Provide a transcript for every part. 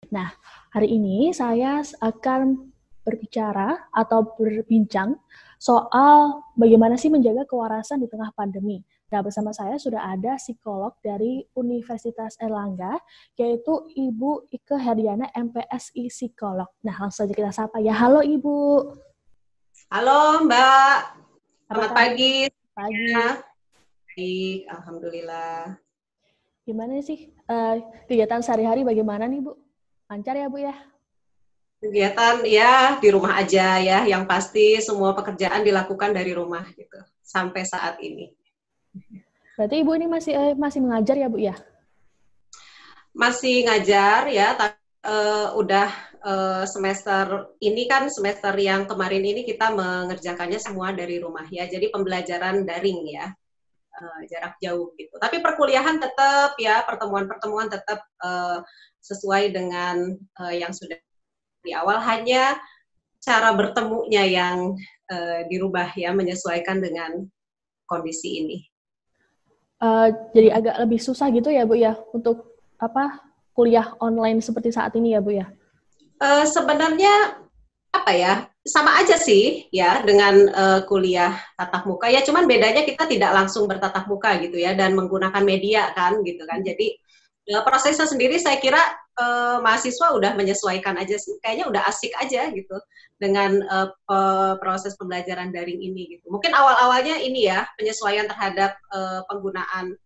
Nah, hari ini saya akan berbicara atau berbincang soal bagaimana sih menjaga kewarasan di tengah pandemi. Nah, bersama saya sudah ada psikolog dari Universitas Erlangga, yaitu Ibu Ike Herdiana, MPSI Psikolog. Nah, langsung saja kita sapa ya. Halo Ibu. Halo Mbak, Apa selamat kabar? pagi. Pagi. Ya, baik, Alhamdulillah. Gimana sih kegiatan sehari-hari bagaimana nih Bu? Lancar ya Bu ya? Kegiatan ya di rumah aja ya, yang pasti semua pekerjaan dilakukan dari rumah gitu, sampai saat ini. Berarti Ibu ini masih mengajar ya Bu ya? Masih ngajar ya, tapi udah semester ini kan semester yang kemarin ini kita mengerjakannya semua dari rumah ya, jadi pembelajaran daring ya, jarak jauh gitu. Tapi perkuliahan tetap ya, pertemuan-pertemuan tetap sesuai dengan yang sudah di awal, hanya cara bertemunya yang dirubah ya, menyesuaikan dengan kondisi ini. Jadi agak lebih susah gitu ya Bu ya untuk kuliah online seperti saat ini ya Bu ya? Sebenarnya apa ya, sama aja sih ya dengan kuliah tatap muka ya, cuman bedanya kita tidak langsung bertatap muka gitu ya, dan menggunakan media kan gitu kan. Jadi ya, prosesnya sendiri saya kira mahasiswa udah menyesuaikan aja sih, kayaknya udah asik aja gitu dengan proses pembelajaran daring ini gitu. Mungkin awal-awalnya ini ya, penyesuaian terhadap penggunaan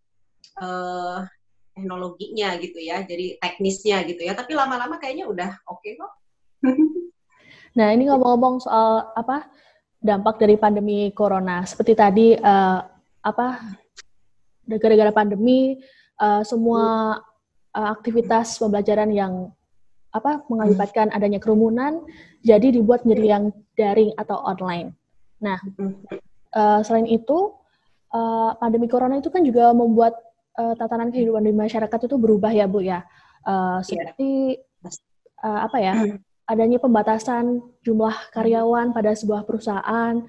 uh, teknologinya gitu ya, jadi teknisnya gitu ya, tapi lama-lama kayaknya udah oke kok. Nah ini ngomong-ngomong soal dampak dari pandemi corona, seperti tadi gara-gara pandemi semua aktivitas pembelajaran yang mengakibatkan adanya kerumunan jadi dibuat menjadi yang daring atau online. Nah selain itu pandemi corona itu kan juga membuat tatanan kehidupan di masyarakat itu berubah ya Bu ya. Iya. Seperti adanya pembatasan jumlah karyawan pada sebuah perusahaan,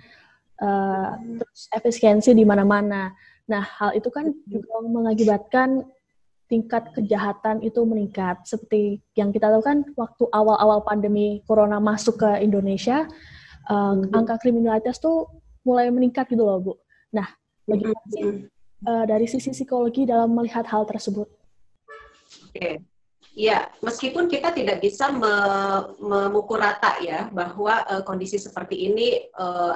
terus efisiensi di mana-mana. Nah, hal itu kan juga mengakibatkan tingkat kejahatan itu meningkat. Seperti yang kita tahu kan, waktu awal-awal pandemi corona masuk ke Indonesia, angka kriminalitas tuh mulai meningkat gitu loh, Bu. Nah, bagaimana sih dari sisi psikologi dalam melihat hal tersebut? Oke. Ya, meskipun kita tidak bisa memukul rata ya bahwa kondisi seperti ini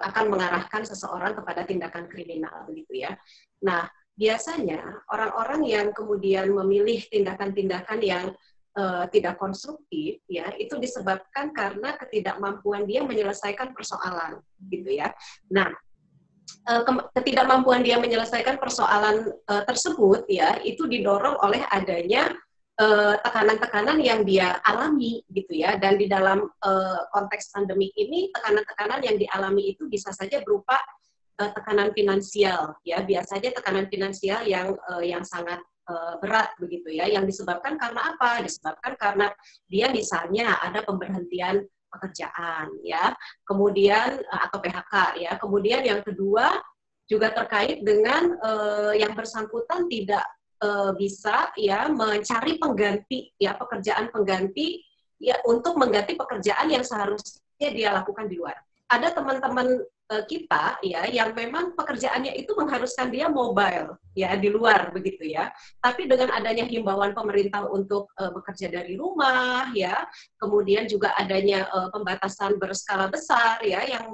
akan mengarahkan seseorang kepada tindakan kriminal begitu ya. Nah, biasanya orang-orang yang kemudian memilih tindakan-tindakan yang tidak konstruktif ya, itu disebabkan karena ketidakmampuan dia menyelesaikan persoalan gitu ya. Nah, ketidakmampuan dia menyelesaikan persoalan tersebut ya, itu didorong oleh adanya tekanan-tekanan yang dia alami gitu ya, dan di dalam konteks pandemik ini tekanan-tekanan yang dialami itu bisa saja berupa tekanan finansial ya, biasanya tekanan finansial yang sangat berat begitu ya, yang disebabkan karena apa? Disebabkan karena dia misalnya ada pemberhentian pekerjaan ya, kemudian atau PHK ya, kemudian yang kedua juga terkait dengan yang bersangkutan tidak bisa ya mencari pengganti ya, pekerjaan pengganti ya, untuk mengganti pekerjaan yang seharusnya dia lakukan di luar. Ada teman-teman kita ya yang memang pekerjaannya itu mengharuskan dia mobile ya di luar begitu ya. Tapi dengan adanya himbauan pemerintah untuk bekerja dari rumah ya, kemudian juga adanya pembatasan berskala besar ya, yang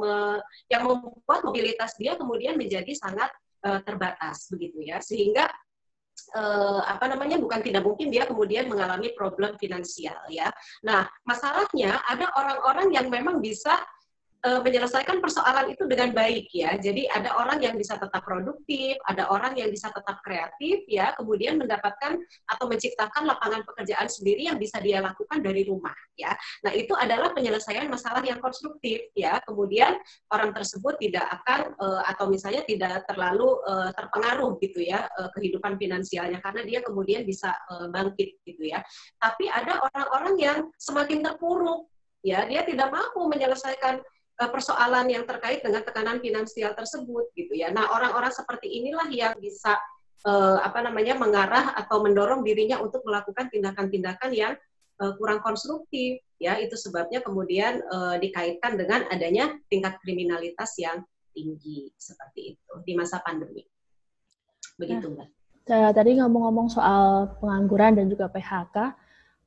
membuat mobilitas dia kemudian menjadi sangat terbatas begitu ya, sehingga bukan tidak mungkin dia kemudian mengalami problem finansial ya. Nah, masalahnya ada orang-orang yang memang bisa menyelesaikan persoalan itu dengan baik ya. Jadi ada orang yang bisa tetap produktif, ada orang yang bisa tetap kreatif ya, kemudian mendapatkan atau menciptakan lapangan pekerjaan sendiri yang bisa dia lakukan dari rumah ya. Nah, itu adalah penyelesaian masalah yang konstruktif ya. Kemudian orang tersebut tidak akan atau misalnya tidak terlalu terpengaruh gitu ya kehidupan finansialnya, karena dia kemudian bisa bangkit gitu ya. Tapi ada orang-orang yang semakin terpuruk ya, dia tidak mampu menyelesaikan persoalan yang terkait dengan tekanan finansial tersebut gitu ya. Nah, orang-orang seperti inilah yang bisa mengarah atau mendorong dirinya untuk melakukan tindakan-tindakan yang kurang konstruktif, ya itu sebabnya kemudian dikaitkan dengan adanya tingkat kriminalitas yang tinggi seperti itu di masa pandemi. Begitu, Mbak. Tadi ngomong-ngomong soal pengangguran dan juga PHK,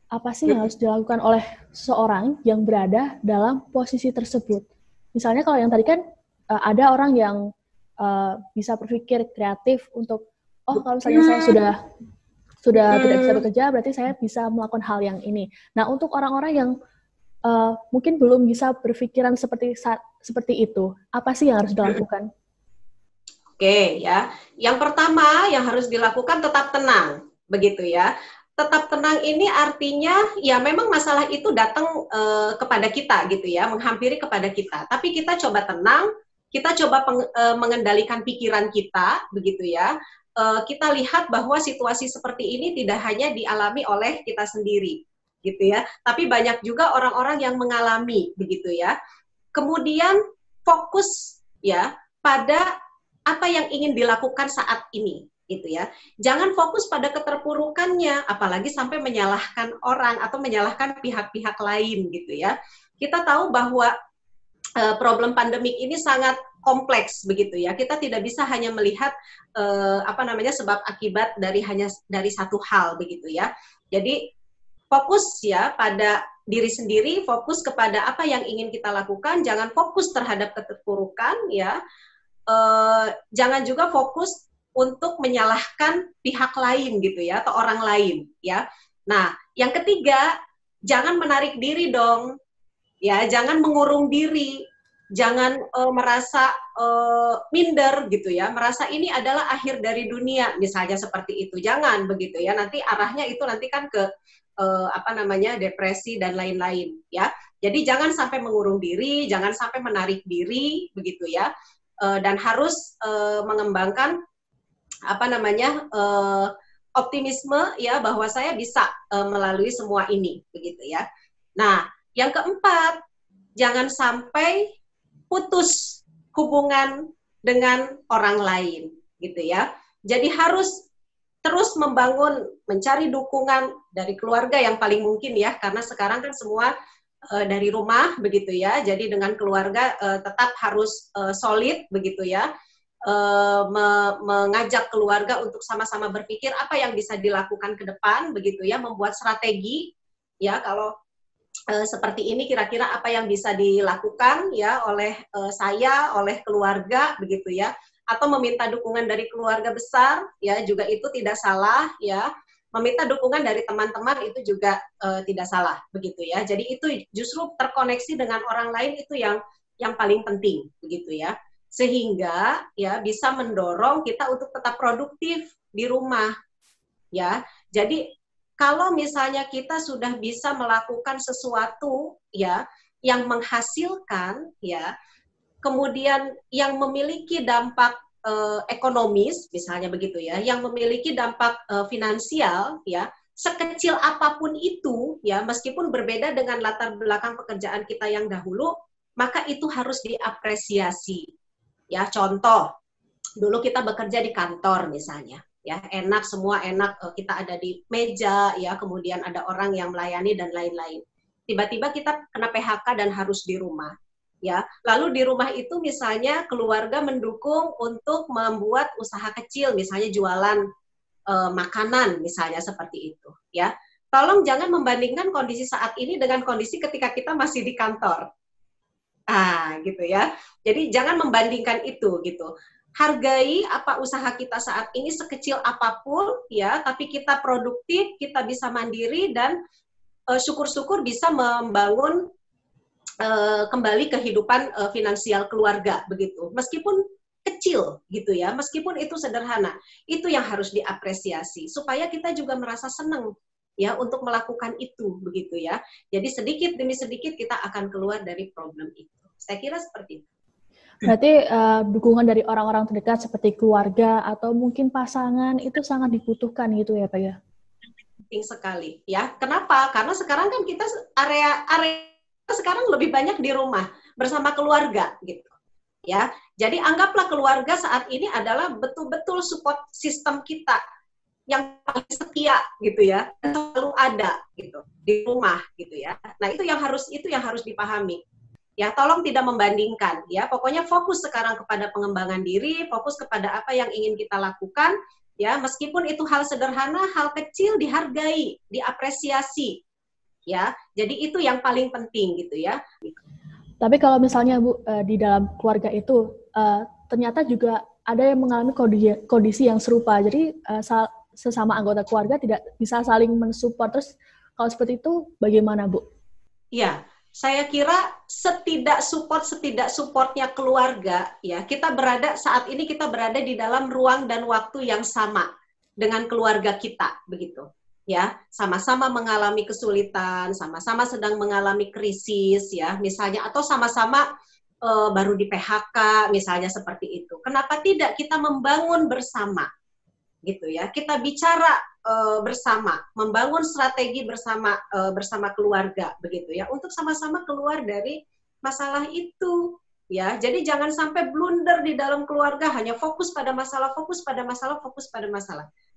apa sih yang harus dilakukan oleh seseorang yang berada dalam posisi tersebut? Misalnya kalau yang tadi kan ada orang yang bisa berpikir kreatif untuk, kalau misalnya saya sudah tidak bisa bekerja, berarti saya bisa melakukan hal yang ini. Nah, untuk orang-orang yang mungkin belum bisa berpikiran seperti itu, apa sih yang harus dilakukan? Oke, ya. Yang pertama yang harus dilakukan tetap tenang, begitu ya. Tetap tenang ini artinya ya memang masalah itu datang kepada kita gitu ya, menghampiri kepada kita. Tapi kita coba tenang, kita coba mengendalikan pikiran kita, begitu ya. Kita lihat bahwa situasi seperti ini tidak hanya dialami oleh kita sendiri, gitu ya. Tapi banyak juga orang-orang yang mengalami, begitu ya. Kemudian fokus ya pada apa yang ingin dilakukan saat ini, gitu ya. Jangan fokus pada keterpurukannya, apalagi sampai menyalahkan orang atau menyalahkan pihak-pihak lain, gitu ya. Kita tahu bahwa problem pandemik ini sangat kompleks, begitu ya. Kita tidak bisa hanya melihat sebab akibat dari satu hal, begitu ya. Jadi fokus ya pada diri sendiri, fokus kepada apa yang ingin kita lakukan, jangan fokus terhadap keterpurukan, ya. Jangan juga fokus untuk menyalahkan pihak lain gitu ya atau orang lain ya. Nah, yang ketiga, jangan menarik diri dong. Ya, jangan mengurung diri. Jangan merasa minder gitu ya, merasa ini adalah akhir dari dunia misalnya seperti itu. Jangan begitu ya. Nanti arahnya itu nanti kan ke depresi dan lain-lain ya. Jadi jangan sampai mengurung diri, jangan sampai menarik diri begitu ya. Dan harus mengembangkan optimisme ya bahwa saya bisa melalui semua ini begitu ya. Nah, yang keempat, jangan sampai putus hubungan dengan orang lain gitu ya. Jadi harus terus mencari dukungan dari keluarga yang paling mungkin ya, karena sekarang kan semua dari rumah begitu ya, jadi dengan keluarga tetap harus solid begitu ya, mengajak keluarga untuk sama-sama berpikir apa yang bisa dilakukan ke depan begitu ya, membuat strategi ya, kalau seperti ini kira-kira apa yang bisa dilakukan ya oleh saya, oleh keluarga begitu ya, atau meminta dukungan dari keluarga besar ya juga itu tidak salah ya. Meminta dukungan dari teman-teman itu juga tidak salah begitu ya. Jadi itu justru terkoneksi dengan orang lain itu yang paling penting begitu ya. Sehingga ya bisa mendorong kita untuk tetap produktif di rumah ya. Jadi kalau misalnya kita sudah bisa melakukan sesuatu ya yang menghasilkan ya, kemudian yang memiliki dampak ekonomis, misalnya begitu ya, yang memiliki dampak finansial, ya, sekecil apapun itu, ya, meskipun berbeda dengan latar belakang pekerjaan kita yang dahulu, maka itu harus diapresiasi. Ya, contoh, dulu kita bekerja di kantor misalnya, ya, enak, semua enak, kita ada di meja, ya, kemudian ada orang yang melayani dan lain-lain. Tiba-tiba kita kena PHK dan harus di rumah. Ya, lalu di rumah itu misalnya keluarga mendukung untuk membuat usaha kecil, misalnya jualan makanan, misalnya seperti itu. Ya, tolong jangan membandingkan kondisi saat ini dengan kondisi ketika kita masih di kantor. Gitu ya. Jadi jangan membandingkan itu, gitu. Hargai apa usaha kita saat ini sekecil apapun, ya, tapi kita produktif, kita bisa mandiri dan syukur-syukur bisa membangun kembali kehidupan finansial keluarga begitu, meskipun kecil gitu ya, meskipun itu sederhana, itu yang harus diapresiasi supaya kita juga merasa senang ya untuk melakukan itu begitu ya. Jadi sedikit demi sedikit kita akan keluar dari problem itu. Saya kira seperti itu. Berarti dukungan dari orang-orang terdekat seperti keluarga atau mungkin pasangan itu sangat dibutuhkan gitu ya Pak ya? Penting sekali ya. Kenapa? Karena sekarang kan kita area sekarang lebih banyak di rumah bersama keluarga gitu ya. Jadi anggaplah keluarga saat ini adalah betul-betul support sistem kita yang paling setia gitu ya, selalu ada gitu di rumah gitu ya. Nah, itu yang harus dipahami. Ya, tolong tidak membandingkan ya. Pokoknya fokus sekarang kepada pengembangan diri, fokus kepada apa yang ingin kita lakukan ya, meskipun itu hal sederhana, hal kecil dihargai, diapresiasi. Ya. Jadi itu yang paling penting gitu ya. Tapi kalau misalnya Bu, di dalam keluarga itu ternyata juga ada yang mengalami kondisi yang serupa. Jadi sesama anggota keluarga tidak bisa saling mensupport. Terus kalau seperti itu bagaimana, Bu? Ya, saya kira setidak supportnya keluarga, ya saat ini kita berada di dalam ruang dan waktu yang sama dengan keluarga kita, begitu. Ya, sama-sama mengalami kesulitan, sama-sama sedang mengalami krisis, ya, misalnya, atau sama-sama baru di PHK, misalnya seperti itu. Kenapa tidak kita membangun bersama, gitu ya? Kita bicara bersama, membangun strategi bersama keluarga, begitu ya, untuk sama-sama keluar dari masalah itu, ya. Jadi jangan sampai blunder di dalam keluarga, hanya fokus pada masalah.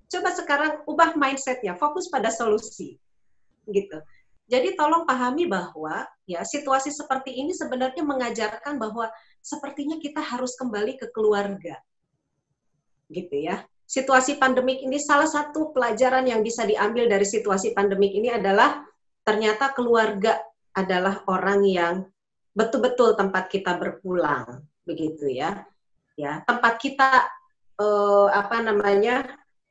Coba sekarang ubah mindset-nya, fokus pada solusi, gitu. Jadi tolong pahami bahwa ya situasi seperti ini sebenarnya mengajarkan bahwa sepertinya kita harus kembali ke keluarga, gitu ya. Situasi pandemik ini, salah satu pelajaran yang bisa diambil dari situasi pandemik ini adalah ternyata keluarga adalah orang yang betul-betul tempat kita berpulang, begitu ya. Ya, tempat kita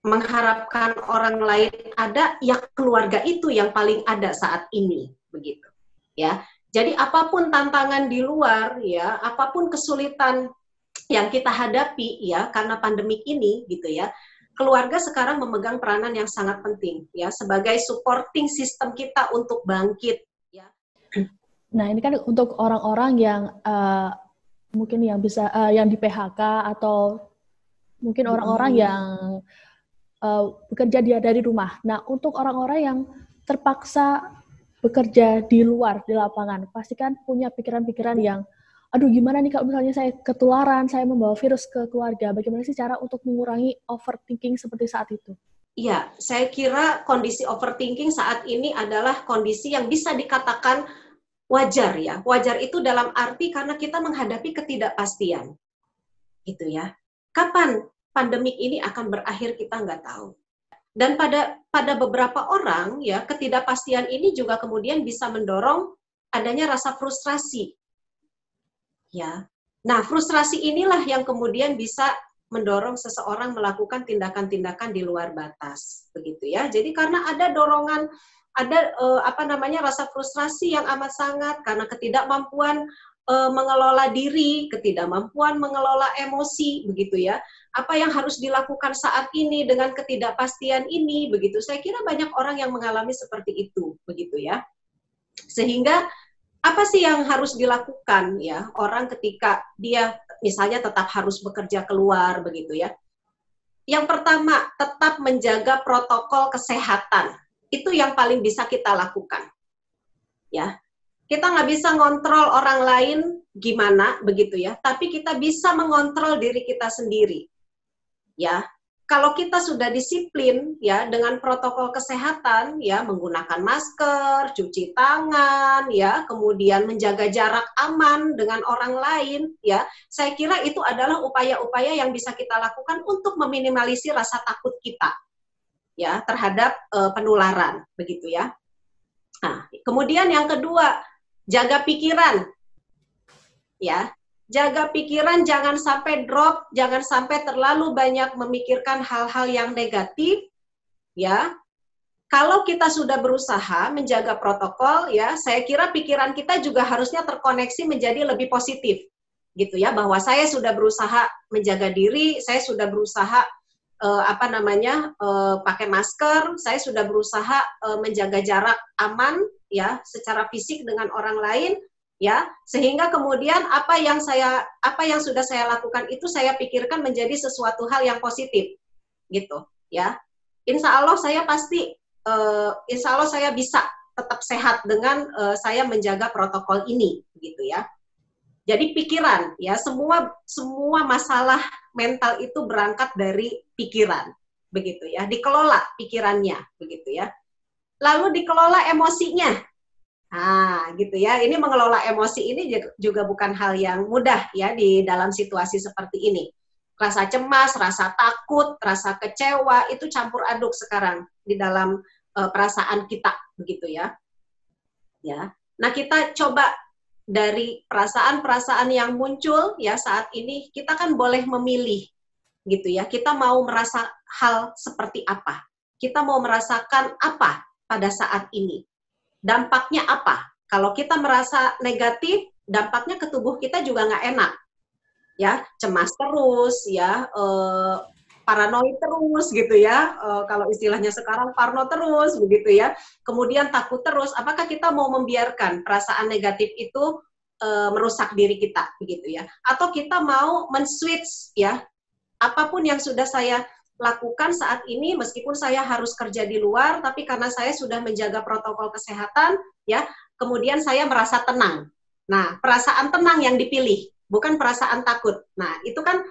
mengharapkan orang lain ada, ya keluarga itu yang paling ada saat ini, begitu ya. Jadi apapun tantangan di luar, ya, apapun kesulitan yang kita hadapi, ya, karena pandemik ini, gitu ya, keluarga sekarang memegang peranan yang sangat penting, ya, sebagai supporting system kita untuk bangkit, ya. Nah, ini kan untuk orang-orang yang mungkin yang bisa yang di PHK, atau mungkin orang-orang yang bekerja dari rumah. Nah, untuk orang-orang yang terpaksa bekerja di luar, di lapangan, pasti kan punya pikiran-pikiran yang, aduh gimana nih kalau misalnya saya ketularan, saya membawa virus ke keluarga, bagaimana sih cara untuk mengurangi overthinking seperti saat itu? Iya, saya kira kondisi overthinking saat ini adalah kondisi yang bisa dikatakan wajar ya. Wajar itu dalam arti karena kita menghadapi ketidakpastian. Gitu ya. Kapan pandemik ini akan berakhir kita nggak tahu. Dan pada beberapa orang ya, ketidakpastian ini juga kemudian bisa mendorong adanya rasa frustrasi. Ya. Nah, frustrasi inilah yang kemudian bisa mendorong seseorang melakukan tindakan-tindakan di luar batas, begitu ya. Jadi karena ada dorongan, ada rasa frustrasi yang amat sangat karena ketidakmampuan mengelola diri, ketidakmampuan mengelola emosi, begitu ya. Apa yang harus dilakukan saat ini dengan ketidakpastian ini, begitu. Saya kira banyak orang yang mengalami seperti itu, begitu ya. Sehingga apa sih yang harus dilakukan ya orang ketika dia misalnya tetap harus bekerja keluar, begitu ya. Yang pertama, tetap menjaga protokol kesehatan. Itu yang paling bisa kita lakukan. Ya. Kita nggak bisa ngontrol orang lain gimana, begitu ya. Tapi kita bisa mengontrol diri kita sendiri. Ya, kalau kita sudah disiplin ya dengan protokol kesehatan, ya menggunakan masker, cuci tangan, ya kemudian menjaga jarak aman dengan orang lain, ya saya kira itu adalah upaya-upaya yang bisa kita lakukan untuk meminimalisir rasa takut kita, ya terhadap penularan, begitu ya. Nah, kemudian yang kedua, jaga pikiran, ya. Jaga pikiran, jangan sampai drop, jangan sampai terlalu banyak memikirkan hal-hal yang negatif, ya. Kalau kita sudah berusaha menjaga protokol, ya, saya kira pikiran kita juga harusnya terkoneksi menjadi lebih positif, gitu ya. Bahwa saya sudah berusaha menjaga diri, saya sudah berusaha pakai masker, saya sudah berusaha menjaga jarak aman, ya, secara fisik dengan orang lain. Ya, sehingga kemudian apa yang sudah saya lakukan itu saya pikirkan menjadi sesuatu hal yang positif, gitu, ya. Insya Allah saya bisa tetap sehat dengan saya menjaga protokol ini, gitu ya. Jadi pikiran, ya semua masalah mental itu berangkat dari pikiran, begitu ya, dikelola pikirannya, begitu ya. Lalu dikelola emosinya. Nah, gitu ya. Ini mengelola emosi ini juga bukan hal yang mudah ya di dalam situasi seperti ini. Rasa cemas, rasa takut, rasa kecewa itu campur aduk sekarang di dalam perasaan kita, begitu ya. Ya. Nah, kita coba dari perasaan-perasaan yang muncul ya saat ini, kita kan boleh memilih gitu ya. Kita mau merasa hal seperti apa? Kita mau merasakan apa pada saat ini? Dampaknya apa? Kalau kita merasa negatif, dampaknya ke tubuh kita juga nggak enak, ya, cemas terus, ya, paranoid terus, gitu ya. Kalau istilahnya sekarang parno terus, begitu ya. Kemudian takut terus. Apakah kita mau membiarkan perasaan negatif itu merusak diri kita, begitu ya? Atau kita mau men-switch, ya, apapun yang sudah saya lakukan saat ini, meskipun saya harus kerja di luar, tapi karena saya sudah menjaga protokol kesehatan, ya, kemudian saya merasa tenang. Nah, perasaan tenang yang dipilih, bukan perasaan takut. Nah, itu kan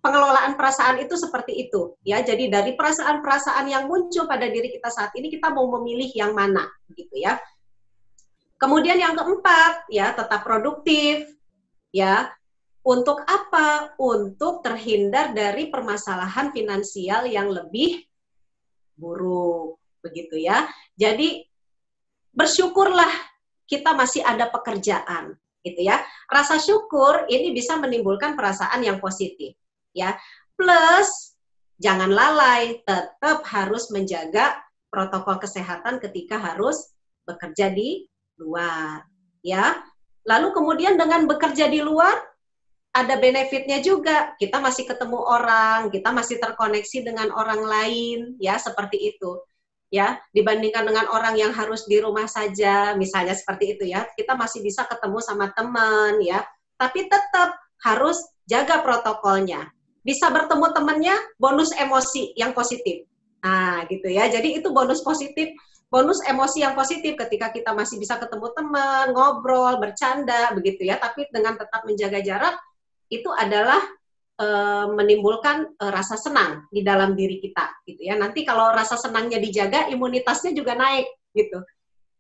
pengelolaan perasaan itu seperti itu, ya. Jadi dari perasaan-perasaan yang muncul pada diri kita saat ini, kita mau memilih yang mana, gitu ya. Kemudian yang keempat, ya, tetap produktif, ya. Untuk apa? Untuk terhindar dari permasalahan finansial yang lebih buruk, begitu ya. Jadi bersyukurlah kita masih ada pekerjaan, gitu ya. Rasa syukur ini bisa menimbulkan perasaan yang positif, ya. Plus jangan lalai, tetap harus menjaga protokol kesehatan ketika harus bekerja di luar, ya. Lalu kemudian dengan bekerja di luar ada benefitnya juga, kita masih ketemu orang, kita masih terkoneksi dengan orang lain, ya, seperti itu. Ya, dibandingkan dengan orang yang harus di rumah saja, misalnya seperti itu ya, kita masih bisa ketemu sama teman, ya, tapi tetap harus jaga protokolnya. Bisa bertemu temannya, bonus emosi yang positif. Nah, gitu ya, jadi itu bonus positif, bonus emosi yang positif ketika kita masih bisa ketemu teman, ngobrol, bercanda, begitu ya, tapi dengan tetap menjaga jarak, itu adalah menimbulkan rasa senang di dalam diri kita, gitu ya. Nanti kalau rasa senangnya dijaga, imunitasnya juga naik, gitu.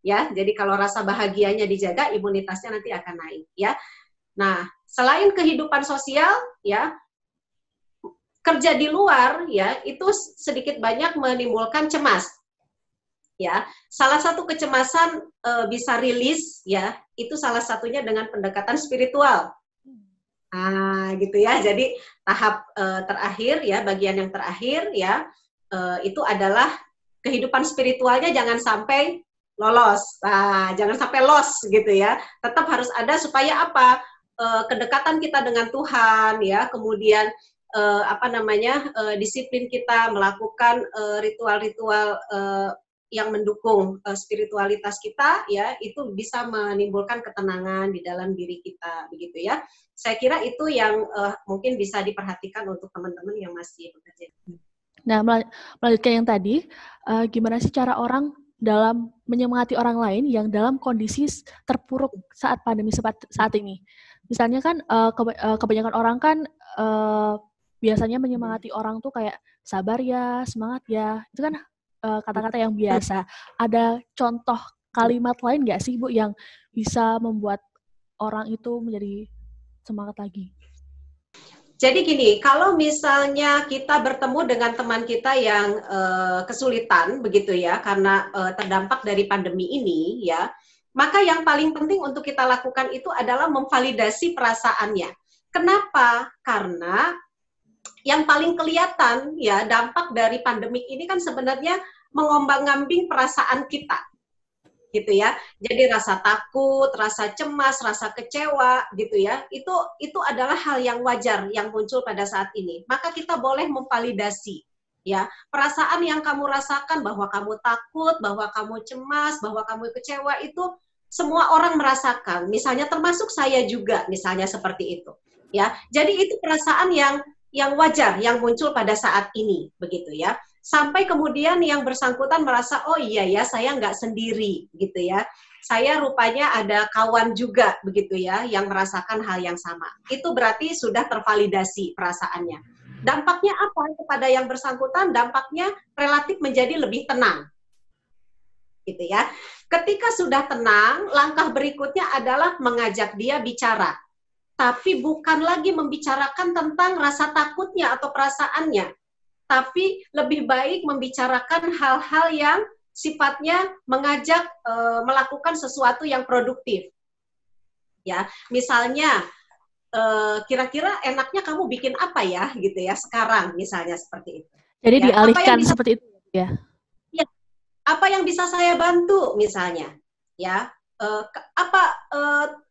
Ya, jadi kalau rasa bahagianya dijaga, imunitasnya nanti akan naik, ya. Nah, selain kehidupan sosial, ya, kerja di luar, ya, itu sedikit banyak menimbulkan cemas. Ya, salah satu kecemasan bisa rilis, ya, itu salah satunya dengan pendekatan spiritual. Nah, gitu ya. Jadi tahap terakhir ya, bagian yang terakhir ya, itu adalah kehidupan spiritualnya jangan sampai lolos. Nah, jangan sampai loss gitu ya. Tetap harus ada supaya apa? Kedekatan kita dengan Tuhan ya, kemudian disiplin kita melakukan ritual-ritual yang mendukung spiritualitas kita ya, itu bisa menimbulkan ketenangan di dalam diri kita, begitu ya. Saya kira itu yang mungkin bisa diperhatikan untuk teman-teman yang masih bekerja. Nah, melanjutkan yang tadi, gimana sih cara orang dalam menyemangati orang lain yang dalam kondisi terpuruk saat pandemi saat ini? Misalnya kan kebanyakan orang kan biasanya menyemangati orang tuh kayak sabar ya, semangat ya, itu kan kata-kata yang biasa. Ada contoh kalimat lain nggak sih, Bu, yang bisa membuat orang itu menjadi semangat lagi? Jadi gini, kalau misalnya kita bertemu dengan teman kita yang kesulitan, begitu ya, karena terdampak dari pandemi ini, ya, maka yang paling penting untuk kita lakukan itu adalah memvalidasi perasaannya. Kenapa? Karena yang paling kelihatan ya dampak dari pandemik ini kan sebenarnya mengombang-ambing perasaan kita, gitu ya. Jadi rasa takut, rasa cemas, rasa kecewa, gitu ya. Itu adalah hal yang wajar yang muncul pada saat ini. Maka kita boleh memvalidasi ya perasaan yang kamu rasakan, bahwa kamu takut, bahwa kamu cemas, bahwa kamu kecewa, itu semua orang merasakan. Misalnya termasuk saya juga, misalnya seperti itu. Ya, jadi itu perasaan yang wajar yang muncul pada saat ini, begitu ya. Sampai kemudian yang bersangkutan merasa, oh iya ya, saya nggak sendiri, gitu ya. Saya rupanya ada kawan juga, begitu ya, yang merasakan hal yang sama. Itu berarti sudah tervalidasi perasaannya. Dampaknya apa kepada yang bersangkutan? Dampaknya relatif menjadi lebih tenang. Gitu ya. Ketika sudah tenang, langkah berikutnya adalah mengajak dia bicara. Tapi bukan lagi membicarakan tentang rasa takutnya atau perasaannya, tapi lebih baik membicarakan hal-hal yang sifatnya mengajak melakukan sesuatu yang produktif. Ya, misalnya kira-kira enaknya kamu bikin apa ya gitu ya sekarang misalnya seperti itu. Jadi ya, dialihkan seperti itu ya. Ya, apa yang bisa saya bantu misalnya, ya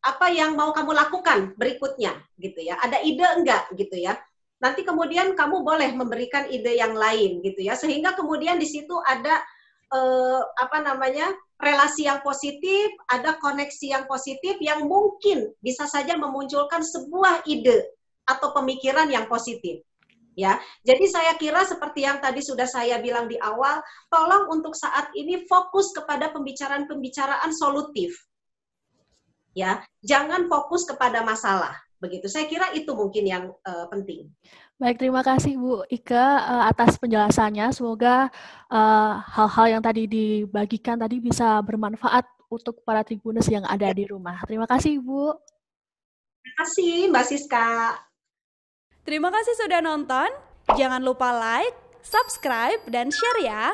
apa yang mau kamu lakukan berikutnya gitu ya. Ada ide enggak gitu ya. Nanti kemudian kamu boleh memberikan ide yang lain gitu ya. Sehingga kemudian di situ ada relasi yang positif, ada koneksi yang positif yang mungkin bisa saja memunculkan sebuah ide atau pemikiran yang positif. Ya, jadi saya kira seperti yang tadi sudah saya bilang di awal, tolong untuk saat ini fokus kepada pembicaraan-pembicaraan solutif. Ya, jangan fokus kepada masalah. Begitu. Saya kira itu mungkin yang penting. Baik, terima kasih Bu Ika atas penjelasannya. Semoga hal-hal yang tadi dibagikan tadi bisa bermanfaat untuk para Tribuners yang ada di rumah. Terima kasih Bu. Terima kasih Mbak Siska. Terima kasih sudah nonton. Jangan lupa like, subscribe, dan share ya.